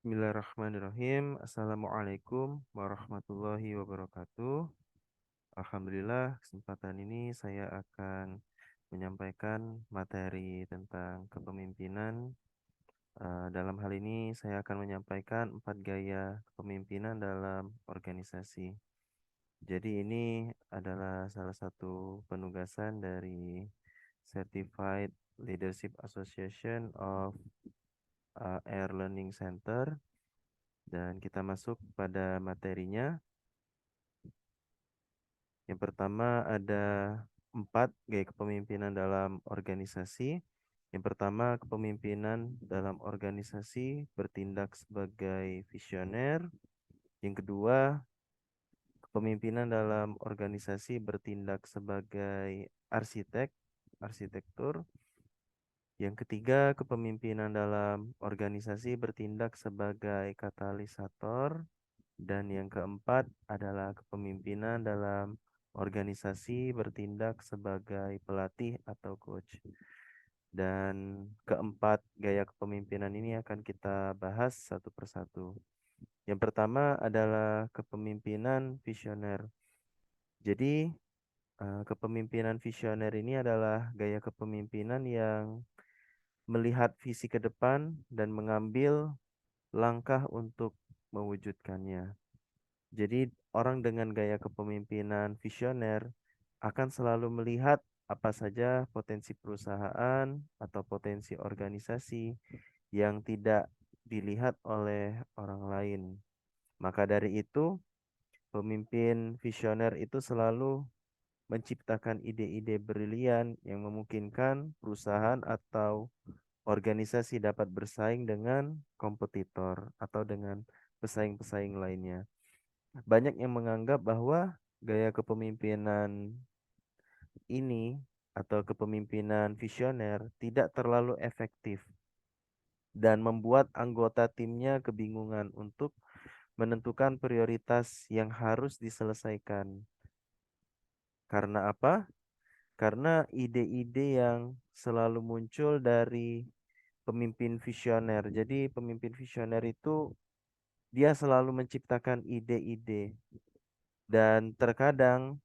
Bismillahirrahmanirrahim. Assalamualaikum warahmatullahi wabarakatuh. Alhamdulillah, kesempatan ini saya akan menyampaikan materi tentang kepemimpinan. Dalam hal ini, saya akan menyampaikan 4 gaya kepemimpinan dalam organisasi. Jadi ini adalah salah satu penugasan dari Certified Leadership Association of Air Learning Center. Dan kita masuk pada materinya. Yang pertama ada 4 gaya kepemimpinan dalam organisasi. Yang pertama, kepemimpinan dalam organisasi bertindak sebagai visioner. Yang kedua, kepemimpinan dalam organisasi bertindak sebagai arsitektur. Yang ketiga, kepemimpinan dalam organisasi bertindak sebagai katalisator. Dan yang keempat adalah kepemimpinan dalam organisasi bertindak sebagai pelatih atau coach. Dan keempat gaya kepemimpinan ini akan kita bahas satu persatu. Yang pertama adalah kepemimpinan visioner. Jadi, kepemimpinan visioner ini adalah gaya kepemimpinan yang melihat visi ke depan dan mengambil langkah untuk mewujudkannya. Jadi orang dengan gaya kepemimpinan visioner akan selalu melihat apa saja potensi perusahaan atau potensi organisasi yang tidak dilihat oleh orang lain. Maka dari itu, pemimpin visioner itu selalu menciptakan ide-ide brilian yang memungkinkan perusahaan atau organisasi dapat bersaing dengan kompetitor atau dengan pesaing-pesaing lainnya. Banyak yang menganggap bahwa gaya kepemimpinan ini atau kepemimpinan visioner tidak terlalu efektif dan membuat anggota timnya kebingungan untuk menentukan prioritas yang harus diselesaikan. Karena apa? Karena ide-ide yang selalu muncul dari pemimpin visioner. Jadi pemimpin visioner itu dia selalu menciptakan ide-ide dan terkadang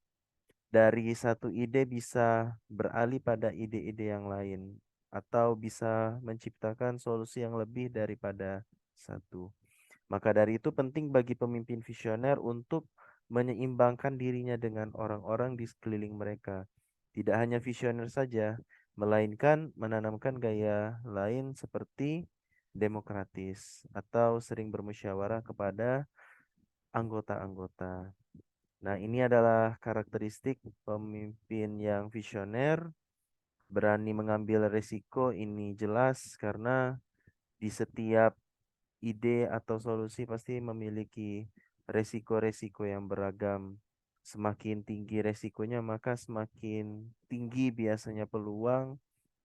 dari satu ide bisa beralih pada ide-ide yang lain atau bisa menciptakan solusi yang lebih daripada satu. Maka dari itu penting bagi pemimpin visioner untuk menyeimbangkan dirinya dengan orang-orang di sekeliling mereka. Tidak hanya visioner saja, melainkan menanamkan gaya lain seperti demokratis atau sering bermusyawarah kepada anggota-anggota. Nah, ini adalah karakteristik pemimpin yang visioner, berani mengambil resiko. Ini jelas karena di setiap ide atau solusi pasti memiliki resiko-resiko yang beragam. Semakin tinggi resikonya, maka semakin tinggi biasanya peluang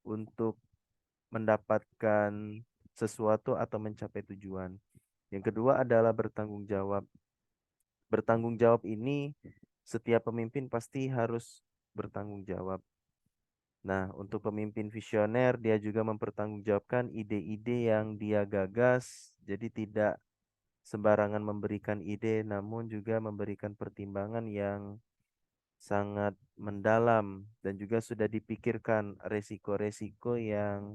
untuk mendapatkan sesuatu atau mencapai tujuan. Yang kedua adalah bertanggung jawab. Bertanggung jawab ini setiap pemimpin pasti harus bertanggung jawab. Nah, untuk pemimpin visioner, dia juga mempertanggungjawabkan ide-ide yang dia gagas. Jadi tidak sembarangan memberikan ide, namun juga memberikan pertimbangan yang sangat mendalam dan juga sudah dipikirkan resiko-resiko yang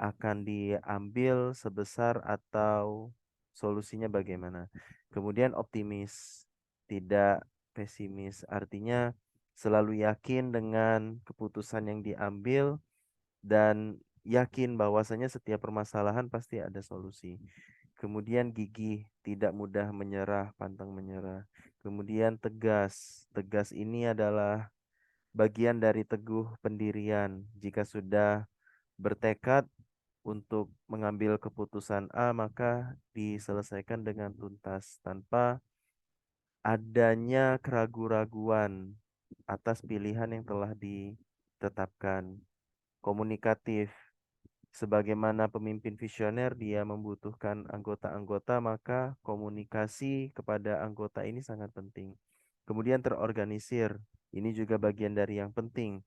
akan diambil sebesar atau solusinya bagaimana. Kemudian optimis, tidak pesimis. Artinya selalu yakin dengan keputusan yang diambil dan yakin bahwasanya setiap permasalahan pasti ada solusi. Kemudian gigih, tidak mudah menyerah, pantang menyerah. Kemudian tegas. Tegas ini adalah bagian dari teguh pendirian. Jika sudah bertekad untuk mengambil keputusan A, maka diselesaikan dengan tuntas tanpa adanya keraguan-raguan atas pilihan yang telah ditetapkan. Komunikatif, sebagaimana pemimpin visioner, dia membutuhkan anggota-anggota, maka komunikasi kepada anggota ini sangat penting. Kemudian terorganisir, ini juga bagian dari yang penting.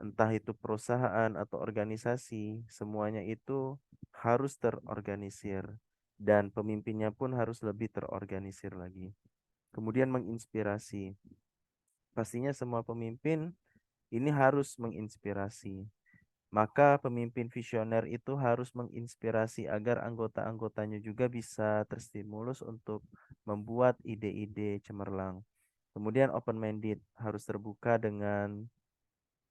Entah itu perusahaan atau organisasi, semuanya itu harus terorganisir. dan pemimpinnya pun harus lebih terorganisir lagi. Kemudian menginspirasi. Pastinya semua pemimpin ini harus menginspirasi. Maka pemimpin visioner itu harus menginspirasi agar anggota-anggotanya juga bisa terstimulus untuk membuat ide-ide cemerlang. Kemudian open minded, harus terbuka dengan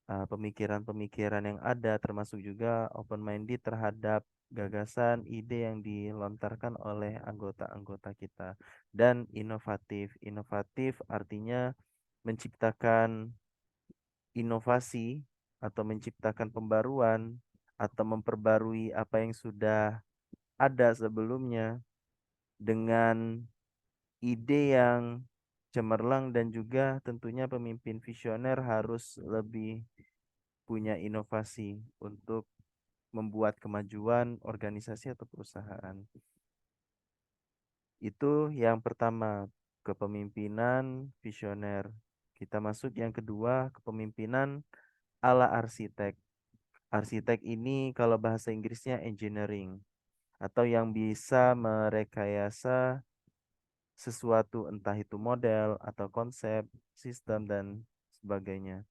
pemikiran-pemikiran yang ada, termasuk juga open minded terhadap gagasan, ide yang dilontarkan oleh anggota-anggota kita. Dan inovatif. Inovatif artinya menciptakan inovasi atau menciptakan pembaruan atau memperbarui apa yang sudah ada sebelumnya dengan ide yang cemerlang, dan juga tentunya pemimpin visioner harus lebih punya inovasi untuk membuat kemajuan organisasi atau perusahaan. Itu yang pertama, kepemimpinan visioner. Kita masuk yang kedua, kepemimpinan ala arsitek. Arsitek ini kalau bahasa Inggrisnya engineering, atau yang bisa merekayasa sesuatu, entah itu model atau konsep, sistem, dan sebagainya.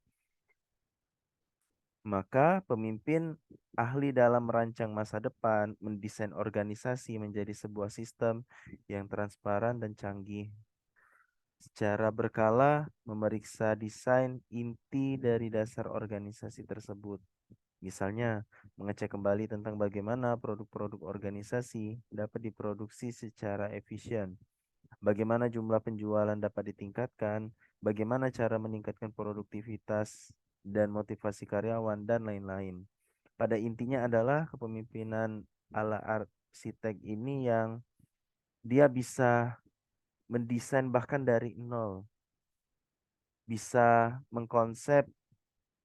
Maka pemimpin ahli dalam merancang masa depan, mendesain organisasi menjadi sebuah sistem yang transparan dan canggih. Secara berkala memeriksa desain inti dari dasar organisasi tersebut. Misalnya, mengecek kembali tentang bagaimana produk-produk organisasi dapat diproduksi secara efisien, bagaimana jumlah penjualan dapat ditingkatkan, bagaimana cara meningkatkan produktivitas dan motivasi karyawan, dan lain-lain. Pada intinya adalah kepemimpinan ala arsitek ini yang dia bisa mendesain bahkan dari nol, bisa mengkonsep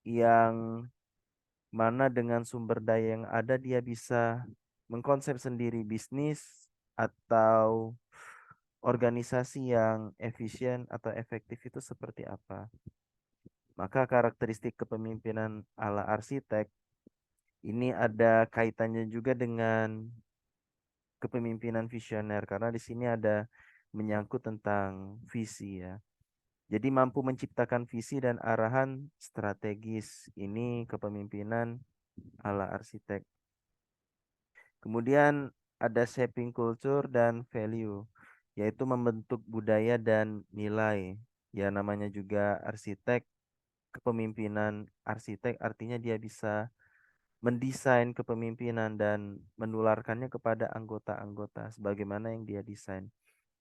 yang mana dengan sumber daya yang ada dia bisa mengkonsep sendiri bisnis atau organisasi yang efisien atau efektif itu seperti apa. Maka karakteristik kepemimpinan ala arsitek ini ada kaitannya juga dengan kepemimpinan visioner, karena di sini ada menyangkut tentang visi ya. Jadi mampu menciptakan visi dan arahan strategis, ini kepemimpinan ala arsitek. Kemudian ada shaping culture dan value, yaitu membentuk budaya dan nilai. Ya namanya juga arsitek, kepemimpinan arsitek artinya dia bisa mendesain kepemimpinan dan menularkannya kepada anggota-anggota sebagaimana yang dia desain.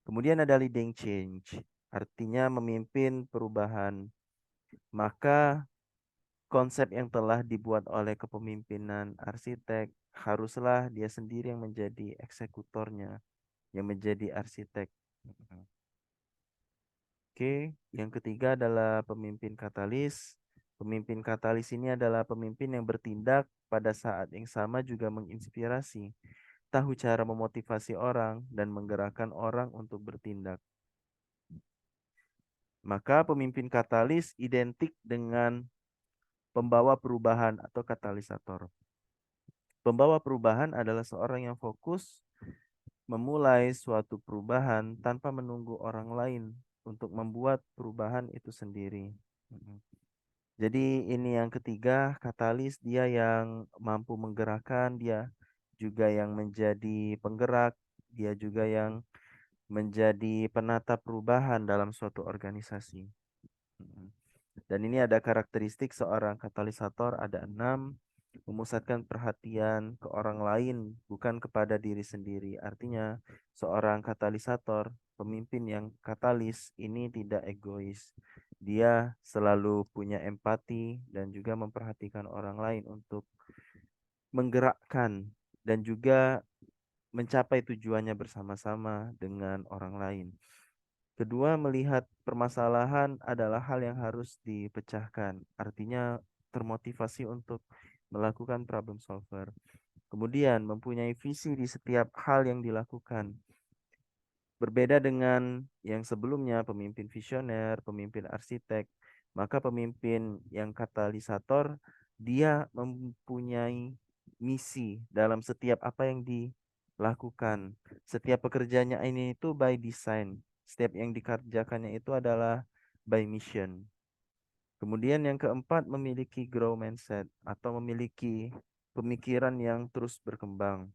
Kemudian ada leading change, artinya memimpin perubahan. Maka konsep yang telah dibuat oleh kepemimpinan arsitek haruslah dia sendiri yang menjadi eksekutornya, yang menjadi arsitek. Oke, yang ketiga adalah pemimpin katalis. Pemimpin katalis ini adalah pemimpin yang bertindak pada saat yang sama juga menginspirasi, tahu cara memotivasi orang dan menggerakkan orang untuk bertindak. Maka pemimpin katalis identik dengan pembawa perubahan atau katalisator. Pembawa perubahan adalah seorang yang fokus memulai suatu perubahan tanpa menunggu orang lain untuk membuat perubahan itu sendiri. Mm. Jadi ini yang ketiga, katalis, dia yang mampu menggerakkan, dia juga yang menjadi penggerak, dia juga yang menjadi penata perubahan dalam suatu organisasi. Mm. Dan ini ada karakteristik seorang katalisator, ada 6. Memusatkan perhatian ke orang lain, bukan kepada diri sendiri. Artinya, seorang katalisator, pemimpin yang katalis, ini tidak egois. Dia selalu punya empati dan juga memperhatikan orang lain untuk menggerakkan dan juga mencapai tujuannya bersama-sama dengan orang lain. Kedua, melihat permasalahan adalah hal yang harus dipecahkan. Artinya termotivasi untuk melakukan problem solver. Kemudian mempunyai visi di setiap hal yang dilakukan. Berbeda dengan yang sebelumnya, pemimpin visioner, pemimpin arsitek, maka pemimpin yang katalisator, dia mempunyai misi dalam setiap apa yang dilakukan. lakukan. Setiap pekerjaannya ini itu by design. Setiap yang dikerjakannya itu adalah by mission. Kemudian yang keempat, memiliki grow mindset atau memiliki pemikiran yang terus berkembang.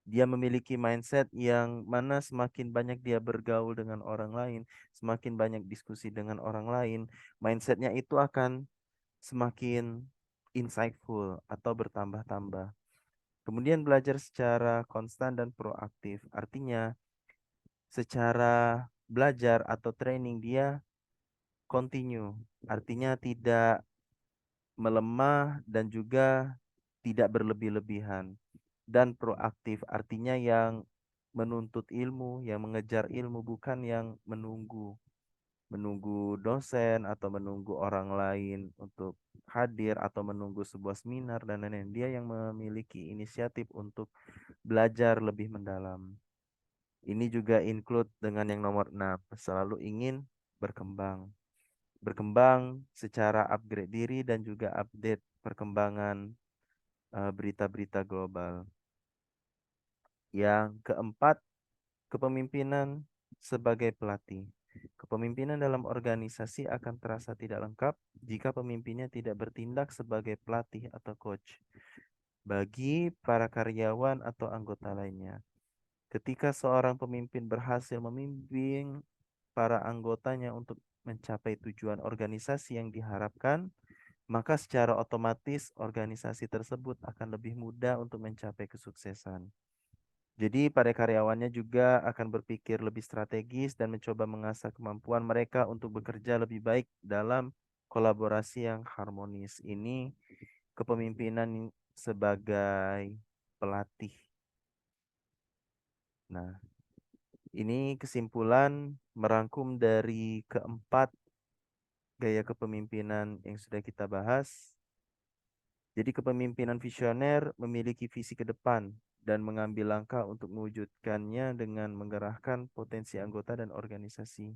Dia memiliki mindset yang mana semakin banyak dia bergaul dengan orang lain, semakin banyak diskusi dengan orang lain, mindsetnya itu akan semakin insightful atau bertambah-tambah. Kemudian belajar secara konstan dan proaktif. Artinya secara belajar atau training dia continue. Artinya tidak melemah dan juga tidak berlebih-lebihan. Dan proaktif artinya yang menuntut ilmu, yang mengejar ilmu, bukan yang menunggu dosen atau menunggu orang lain untuk hadir atau menunggu sebuah seminar dan lain-lain. Dia yang memiliki inisiatif untuk belajar lebih mendalam. Ini juga include dengan yang nomor 6, selalu ingin berkembang. Berkembang secara upgrade diri dan juga update perkembangan berita-berita global. Yang keempat, kepemimpinan sebagai pelatih. Kepemimpinan dalam organisasi akan terasa tidak lengkap jika pemimpinnya tidak bertindak sebagai pelatih atau coach bagi para karyawan atau anggota lainnya. Ketika seorang pemimpin berhasil membimbing para anggotanya untuk mencapai tujuan organisasi yang diharapkan, maka secara otomatis organisasi tersebut akan lebih mudah untuk mencapai kesuksesan. Jadi para karyawannya juga akan berpikir lebih strategis dan mencoba mengasah kemampuan mereka untuk bekerja lebih baik dalam kolaborasi yang harmonis. Ini kepemimpinan sebagai pelatih. Nah, ini kesimpulan merangkum dari keempat gaya kepemimpinan yang sudah kita bahas. Jadi kepemimpinan visioner memiliki visi ke depan dan mengambil langkah untuk mewujudkannya dengan menggerakkan potensi anggota dan organisasi.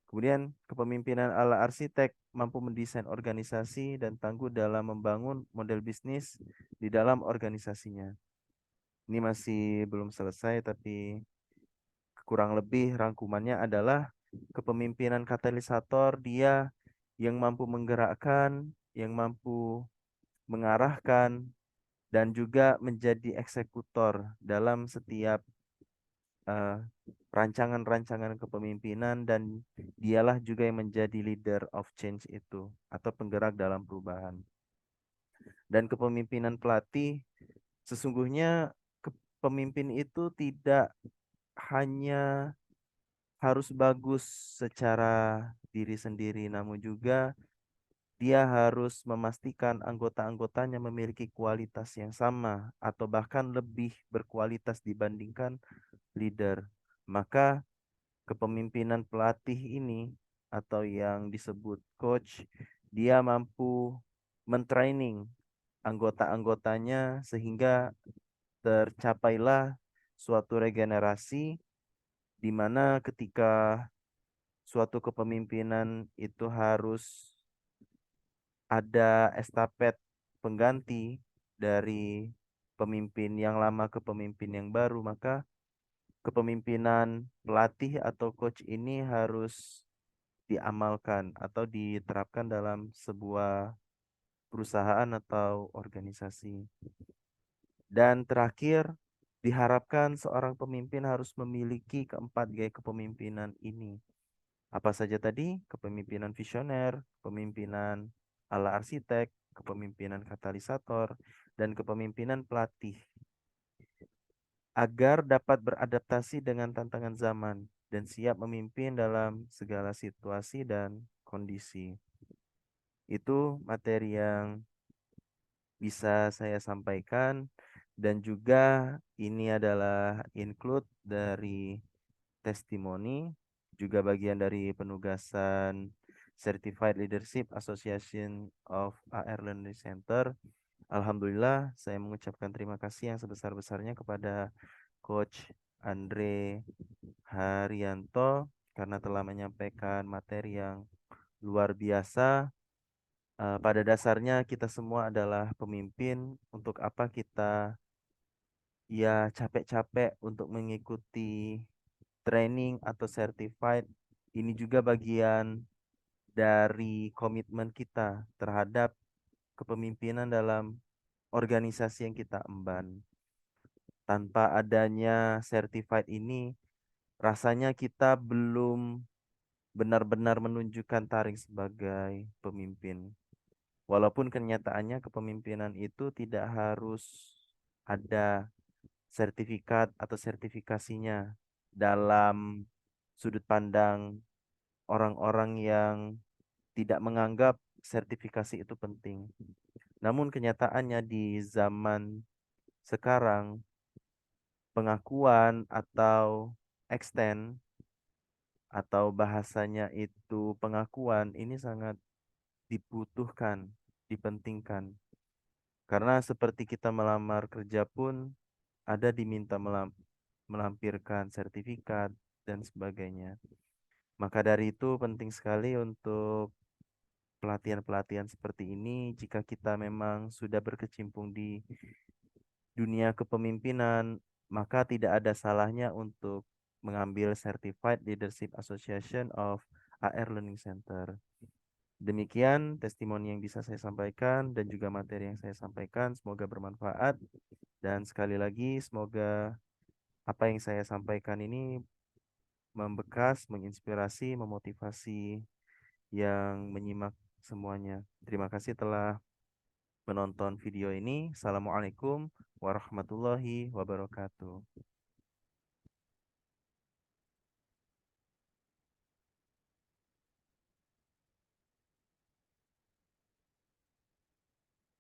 Kemudian kepemimpinan ala arsitek mampu mendesain organisasi dan tangguh dalam membangun model bisnis di dalam organisasinya. Ini masih belum selesai tapi kurang lebih rangkumannya adalah kepemimpinan katalisator, dia yang mampu menggerakkan, yang mampu mengarahkan, dan juga menjadi eksekutor dalam setiap eh, rancangan-rancangan kepemimpinan, dan dialah juga yang menjadi leader of change itu atau penggerak dalam perubahan. Dan kepemimpinan pelatih, sesungguhnya pemimpin itu tidak hanya harus bagus secara diri sendiri, namun juga dia harus memastikan anggota-anggotanya memiliki kualitas yang sama atau bahkan lebih berkualitas dibandingkan leader. Maka kepemimpinan pelatih ini atau yang disebut coach, dia mampu mentraining anggota-anggotanya sehingga tercapailah suatu regenerasi di mana ketika suatu kepemimpinan itu harus ada estafet pengganti dari pemimpin yang lama ke pemimpin yang baru, maka kepemimpinan pelatih atau coach ini harus diamalkan atau diterapkan dalam sebuah perusahaan atau organisasi. Dan terakhir, diharapkan seorang pemimpin harus memiliki keempat gaya kepemimpinan ini. Apa saja tadi? Kepemimpinan visioner, kepemimpinan ala arsitek, kepemimpinan katalisator, dan kepemimpinan pelatih. Agar dapat beradaptasi dengan tantangan zaman dan siap memimpin dalam segala situasi dan kondisi. Itu materi yang bisa saya sampaikan, dan juga ini adalah include dari testimoni, juga bagian dari penugasan Certified Leadership Association of AR Learning Center. Alhamdulillah, saya mengucapkan terima kasih yang sebesar-besarnya kepada Coach Andre Haryanto karena telah menyampaikan materi yang luar biasa. Pada dasarnya kita semua adalah pemimpin. Untuk apa kita ya capek-capek untuk mengikuti training atau certified. Ini juga bagian dari komitmen kita terhadap kepemimpinan dalam organisasi yang kita emban. Tanpa adanya certified ini, rasanya kita belum benar-benar menunjukkan Taring sebagai pemimpin. Walaupun kenyataannya kepemimpinan itu tidak harus ada sertifikat atau sertifikasinya dalam sudut pandang orang-orang yang tidak menganggap sertifikasi itu penting. Namun kenyataannya di zaman sekarang pengakuan atau extend atau bahasanya itu pengakuan ini sangat dibutuhkan, dipentingkan. Karena seperti kita melamar kerja pun ada diminta melampirkan sertifikat dan sebagainya. Maka dari itu penting sekali untuk pelatihan-pelatihan seperti ini jika kita memang sudah berkecimpung di dunia kepemimpinan, maka tidak ada salahnya untuk mengambil Certified Leadership Association of AR Learning Center. Demikian testimoni yang bisa saya sampaikan dan juga materi yang saya sampaikan. Semoga bermanfaat dan sekali lagi semoga apa yang saya sampaikan ini membekas, menginspirasi, memotivasi yang menyimak semuanya. Terima kasih telah menonton video ini. Assalamualaikum warahmatullahi wabarakatuh.